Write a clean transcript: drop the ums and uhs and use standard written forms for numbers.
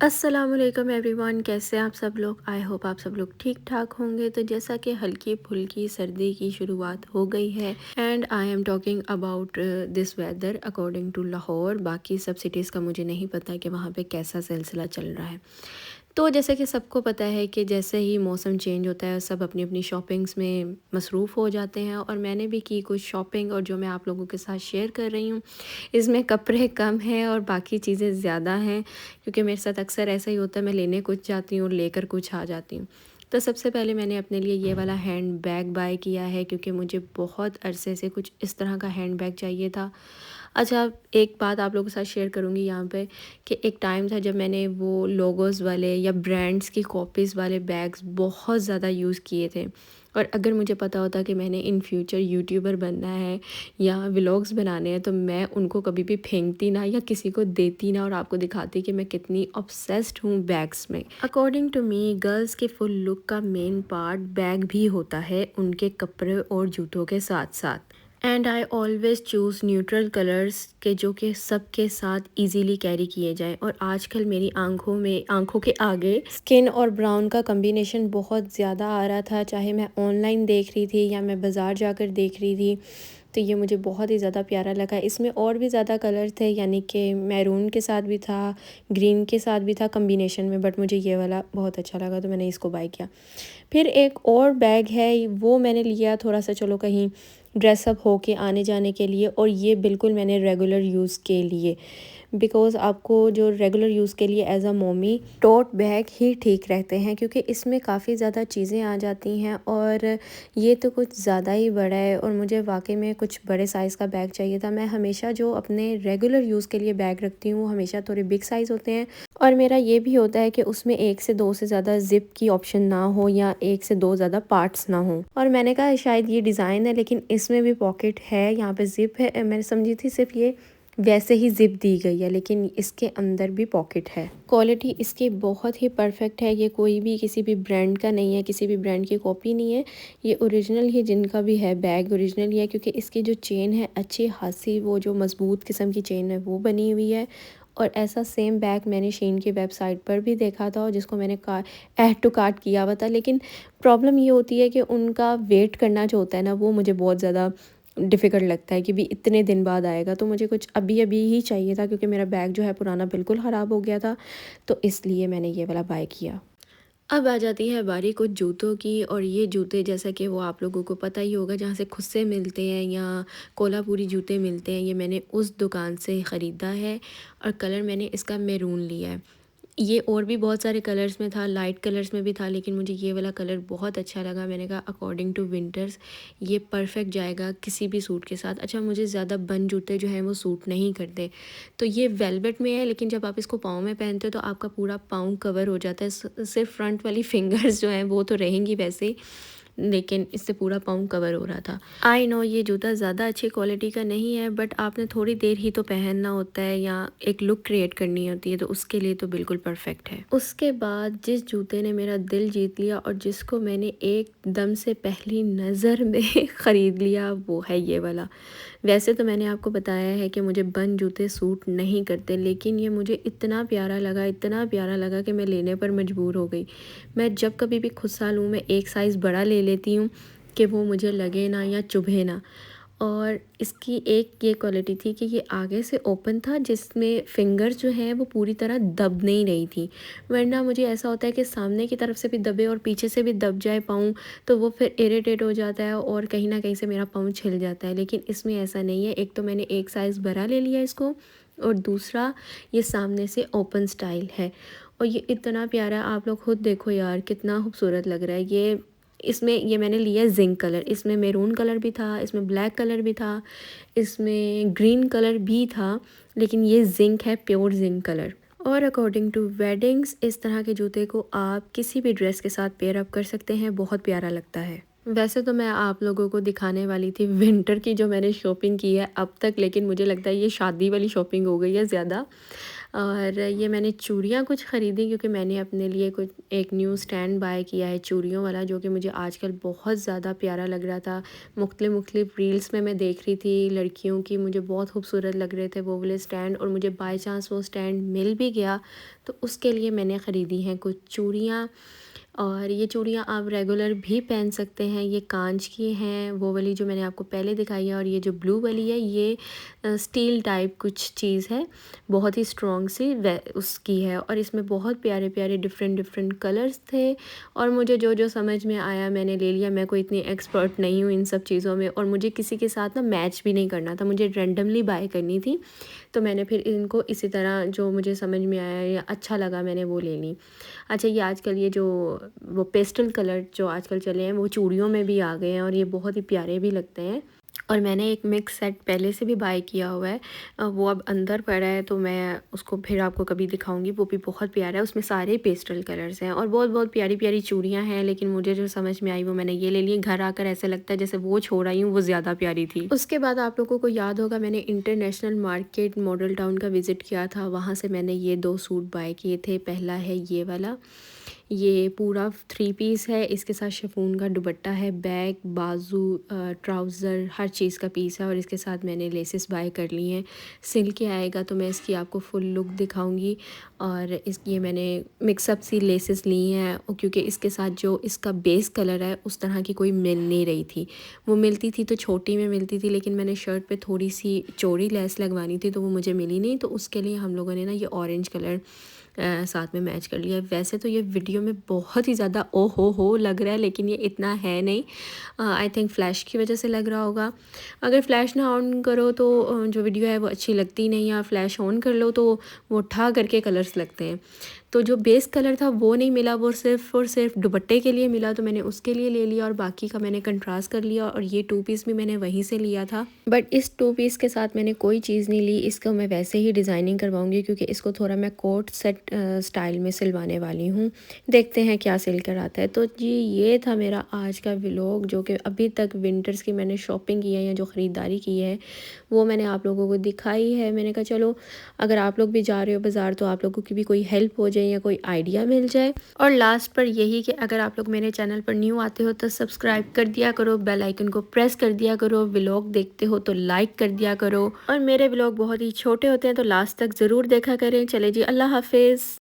अस्सलामुअलैकुम एवरीवन, कैसे हैं आप सब लोग। आई होप आप सब लोग ठीक ठाक होंगे। तो जैसा कि हल्की फुल्की सर्दी की शुरुआत हो गई है and I am talking about this weather according to Lahore. बाकी सब सिटीज़ का मुझे नहीं पता कि वहाँ पे कैसा सिलसिला चल रहा है। तो जैसे कि सबको पता है कि जैसे ही मौसम चेंज होता है सब अपनी अपनी शॉपिंग्स में मसरूफ़ हो जाते हैं, और मैंने भी की कुछ शॉपिंग, और जो मैं आप लोगों के साथ शेयर कर रही हूँ इसमें कपड़े कम हैं और बाकी चीज़ें ज़्यादा हैं, क्योंकि मेरे साथ अक्सर ऐसा ही होता है, मैं लेने कुछ जाती हूँ और लेकर कुछ आ जाती हूँ। तो सबसे पहले मैंने अपने लिए ये वाला हैंड बैग बाय किया है, क्योंकि मुझे बहुत अरसे से कुछ इस तरह का हैंड बैग चाहिए था। अच्छा, एक बात आप लोगों के साथ शेयर करूँगी यहाँ पे कि एक टाइम था जब मैंने वो लोगोज़ वाले या ब्रांड्स की कॉपीज़ वाले बैग्स बहुत ज़्यादा यूज़ किए थे, और अगर मुझे पता होता कि मैंने इन फ्यूचर यूट्यूबर बनना है या व्लॉग्स बनाने हैं तो मैं उनको कभी भी फेंकती ना या किसी को देती ना, और आपको दिखाती कि मैं कितनी ऑब्सेस्ड हूँ बैग्स में। अकॉर्डिंग टू मी गर्ल्स के फुल लुक का मेन पार्ट बैग भी होता है, उनके कपड़े और जूतों के साथ साथ। And I always choose neutral colours के जो कि सबके साथ इजीली कैरी किए जाएं। और आजकल मेरी आंखों के आगे स्किन और ब्राउन का कम्बिनेशन बहुत ज़्यादा आ रहा था, चाहे मैं ऑनलाइन देख रही थी या मैं बाज़ार जाकर देख रही थी। तो ये मुझे बहुत ही ज़्यादा प्यारा लगा। इसमें और भी ज़्यादा कलर थे, यानी कि मैरून के साथ भी था, ग्रीन के साथ भी था कम्बिनेशन में, बट मुझे ये वाला बहुत अच्छा लगा तो मैंने इसको बाय किया। फिर एक और बैग है, वो मैंने लिया थोड़ा सा चलो कहीं ड्रेसअप हो के आने जाने के लिए, और ये बिल्कुल मैंने रेगुलर यूज़ के लिए, बिकॉज़ आपको जो रेगुलर यूज़ के लिए as a mommy tote bag ही ठीक रहते हैं, क्योंकि इसमें काफ़ी ज़्यादा चीज़ें आ जाती हैं और ये तो कुछ ज़्यादा ही बड़ा है, और मुझे वाकई में कुछ बड़े साइज़ का बैग चाहिए था। मैं हमेशा जो अपने रेगुलर यूज़ के लिए बैग रखती हूँ हमेशा थोड़े बिग साइज़ होते हैं, और मेरा ये भी होता है कि उसमें 1 से 2 से ज़्यादा ज़िप की ऑप्शन ना हो या 1 से 2 ज़्यादा पार्ट्स ना हो। और मैंने कहा शायद ये डिज़ाइन है, लेकिन इसमें भी पॉकेट है, यहाँ पे ज़िप है। मैंने समझी थी सिर्फ ये वैसे ही ज़िप दी गई है, लेकिन इसके अंदर भी पॉकेट है। क्वालिटी इसकी बहुत ही परफेक्ट है, ये कोई भी किसी भी ब्रांड का नहीं है, किसी भी ब्रांड की कॉपी नहीं है, ये ओरिजिनल ही जिनका भी है बैग ओरिजिनल ही है, क्योंकि इसकी जो चेन है अच्छी खासी वो जो मज़बूत किस्म की चेन है वो बनी हुई है। और ऐसा सेम बैग मैंने शीन की वेबसाइट पर भी देखा था, और जिसको मैंने ऐड टू कार्ट किया हुआ था, लेकिन प्रॉब्लम ये होती है कि उनका वेट करना जो होता है ना वो मुझे बहुत ज़्यादा डिफ़िकल्ट लगता है कि भी इतने दिन बाद आएगा, तो मुझे कुछ अभी अभी ही चाहिए था, क्योंकि मेरा बैग जो है पुराना बिल्कुल ख़राब हो गया था, तो इसलिए मैंने ये वाला बाय किया। अब आ जाती है बारी कुछ जूतों की, और ये जूते जैसा कि वो आप लोगों को पता ही होगा जहाँ से खुद से मिलते हैं या कोल्हापुरी जूते मिलते हैं, ये मैंने उस दुकान से ख़रीदा है, और कलर मैंने इसका मैरून लिया है। ये और भी बहुत सारे कलर्स में था, लाइट कलर्स में भी था, लेकिन मुझे ये वाला कलर बहुत अच्छा लगा। मैंने कहा अकॉर्डिंग टू विंटर्स ये परफेक्ट जाएगा किसी भी सूट के साथ। अच्छा, मुझे ज़्यादा बंद जूते जो हैं वो सूट नहीं करते, तो ये वेलवेट में है, लेकिन जब आप इसको पाँव में पहनते हो तो आपका पूरा पाँव कवर हो जाता है। सिर्फ फ्रंट वाली फिंगर्स जो हैं वो तो रहेंगी वैसे ही, लेकिन इससे पूरा पाँव कवर हो रहा था। आई नो ये जूता ज़्यादा अच्छी क्वालिटी का नहीं है, बट आपने थोड़ी देर ही तो पहनना होता है या एक लुक क्रिएट करनी होती है, तो उसके लिए तो बिल्कुल परफेक्ट है। उसके बाद जिस जूते ने मेरा दिल जीत लिया और जिसको मैंने एकदम से पहली नज़र में ख़रीद लिया, वो है ये वाला। वैसे तो मैंने आपको बताया है कि मुझे बंद जूते सूट नहीं करते, लेकिन ये मुझे इतना प्यारा लगा, इतना प्यारा लगा कि मैं लेने पर मजबूर हो गई। मैं जब कभी भी खुद सा लूँ मैं एक साइज़ बड़ा ले लेती हूँ कि वो मुझे लगे ना या चुभे ना। और इसकी एक ये क्वालिटी थी कि ये आगे से ओपन था, जिसमें फिंगर्स जो हैं वो पूरी तरह दब नहीं रही थी, वरना मुझे ऐसा होता है कि सामने की तरफ से भी दबे और पीछे से भी दब जाए पाँव, तो वो फिर इरिटेट हो जाता है और कहीं ना कहीं से मेरा पाँव छिल जाता है। लेकिन इसमें ऐसा नहीं है। एक तो मैंने एक साइज़ बड़ा ले लिया इसको, और दूसरा ये सामने से ओपन स्टाइल है, और ये इतना प्यारा, आप लोग खुद देखो यार कितना खूबसूरत लग रहा है ये। इसमें ये मैंने लिया है जिंक कलर, इसमें मैरून कलर भी था, इसमें ब्लैक कलर भी था, इसमें ग्रीन कलर भी था, लेकिन ये जिंक है, प्योर जिंक कलर। और अकॉर्डिंग टू वेडिंग्स इस तरह के जूते को आप किसी भी ड्रेस के साथ पेयर अप कर सकते हैं, बहुत प्यारा लगता है। वैसे तो मैं आप लोगों को दिखाने वाली थी विंटर की जो मैंने शॉपिंग की है अब तक, लेकिन मुझे लगता है ये शादी वाली शॉपिंग हो गई है ज़्यादा। और ये मैंने चूड़ियाँ कुछ ख़रीदी क्योंकि मैंने अपने लिए कुछ एक न्यू स्टैंड बाय किया है चूड़ियों वाला, जो कि मुझे आजकल बहुत ज़्यादा प्यारा लग रहा था। मुख्तलिफ़ रील्स में मैं देख रही थी लड़कियों की, मुझे बहुत खूबसूरत लग रहे थे वो वाले स्टैंड, और मुझे बाय चांस वो स्टैंड मिल भी गया तो उसके लिए मैंने ख़रीदी हैं कुछ चूड़ियाँ। और ये चूड़ियाँ आप रेगुलर भी पहन सकते हैं। ये कांच की हैं, वो वाली जो मैंने आपको पहले दिखाई है, और ये जो ब्लू वाली है ये स्टील टाइप कुछ चीज़ है, बहुत ही स्ट्रॉन्ग सी वे उसकी है। और इसमें बहुत प्यारे प्यारे डिफरेंट डिफरेंट कलर्स थे, और मुझे जो जो समझ में आया मैंने ले लिया। मैं कोई इतनी एक्सपर्ट नहीं हूँ इन सब चीज़ों में, और मुझे किसी के साथ ना मैच भी नहीं करना था, मुझे रैंडमली बाय करनी थी। तो मैंने फिर इनको इसी तरह जो मुझे समझ में आया या अच्छा लगा मैंने वो ले ली। अच्छा, ये आजकल ये जो वो पेस्टल कलर जो आजकल चले हैं वो चूड़ियों में भी आ गए हैं, और ये बहुत ही प्यारे भी लगते हैं। और मैंने एक मिक्स सेट पहले से भी बाय किया हुआ है, वो अब अंदर पड़ा है तो मैं उसको फिर आपको कभी दिखाऊंगी। वो भी बहुत प्यारा है, उसमें सारे पेस्टल कलर्स हैं और बहुत बहुत प्यारी प्यारी चूड़ियां हैं। लेकिन मुझे जो समझ में आई वो मैंने ये ले ली। घर आकर ऐसा लगता है जैसे वो छोड़ आई हूँ, वो ज़्यादा प्यारी थी। उसके बाद आप लोगों को याद होगा मैंने इंटरनेशनल मार्केट मॉडल टाउन का विज़िट किया था, वहाँ से मैंने ये 2 सूट बाय किए थे। पहला है ये वाला, ये पूरा 3 पीस है, इसके साथ शिफॉन का दुपट्टा है, बैक बाजू ट्राउज़र हर चीज़ का पीस है, और इसके साथ मैंने लेसेस बाय कर ली हैं। सिल के आएगा तो मैं इसकी आपको फुल लुक दिखाऊंगी। और ये मैंने मिक्सअप सी लेसेस ली हैं, और क्योंकि इसके साथ जो इसका बेस कलर है उस तरह की कोई मिल नहीं रही थी। वो मिलती थी तो छोटी में मिलती थी, लेकिन मैंने शर्ट पे थोड़ी सी चौड़ी लेस लगवानी थी तो वो मुझे मिली नहीं, तो उसके लिए हम लोगों ने ना ये ऑरेंज कलर साथ में मैच कर लिया। वैसे तो ये वीडियो में बहुत ही ज़्यादा ओ हो लग रहा है, लेकिन ये इतना है नहीं। आई थिंक फ़्लैश की वजह से लग रहा होगा। अगर फ़्लैश ना ऑन करो तो जो वीडियो है वो अच्छी लगती नहीं है, और फ़्लैश ऑन कर लो तो वो ठा करके कलर्स लगते हैं। तो जो बेस कलर था वो नहीं मिला, वो सिर्फ़ और सिर्फ दुपट्टे के लिए मिला, तो मैंने उसके लिए ले लिया, और बाकी का मैंने कंट्रास्ट कर लिया। और ये 2 पीस भी मैंने वहीं से लिया था, बट इस 2 पीस के साथ मैंने कोई चीज़ नहीं ली। इसको मैं वैसे ही डिज़ाइनिंग करवाऊंगी, क्योंकि इसको थोड़ा मैं कोट सेट स्टाइल में सिलवाने वाली हूँ। देखते हैं क्या सिल कर आता है। तो जी ये था मेरा आज का व्लॉग, जो कि अभी तक विंटर्स की मैंने शॉपिंग की है या जो ख़रीदारी की है वो मैंने आप लोगों को दिखाई है। मैंने कहा चलो अगर आप लोग भी जा रहे हो बाज़ार तो आप लोगों की भी कोई हेल्प हो जाए या कोई आइडिया मिल जाए। और लास्ट पर यही कि अगर आप लोग मेरे चैनल पर न्यू आते हो तो सब्सक्राइब कर दिया करो, बेल आइकन को प्रेस कर दिया करो, व्लॉग देखते हो तो लाइक कर दिया करो, और मेरे व्लॉग बहुत ही छोटे होते हैं तो लास्ट तक ज़रूर देखा करें। चले जी, अल्लाह हाफिज़।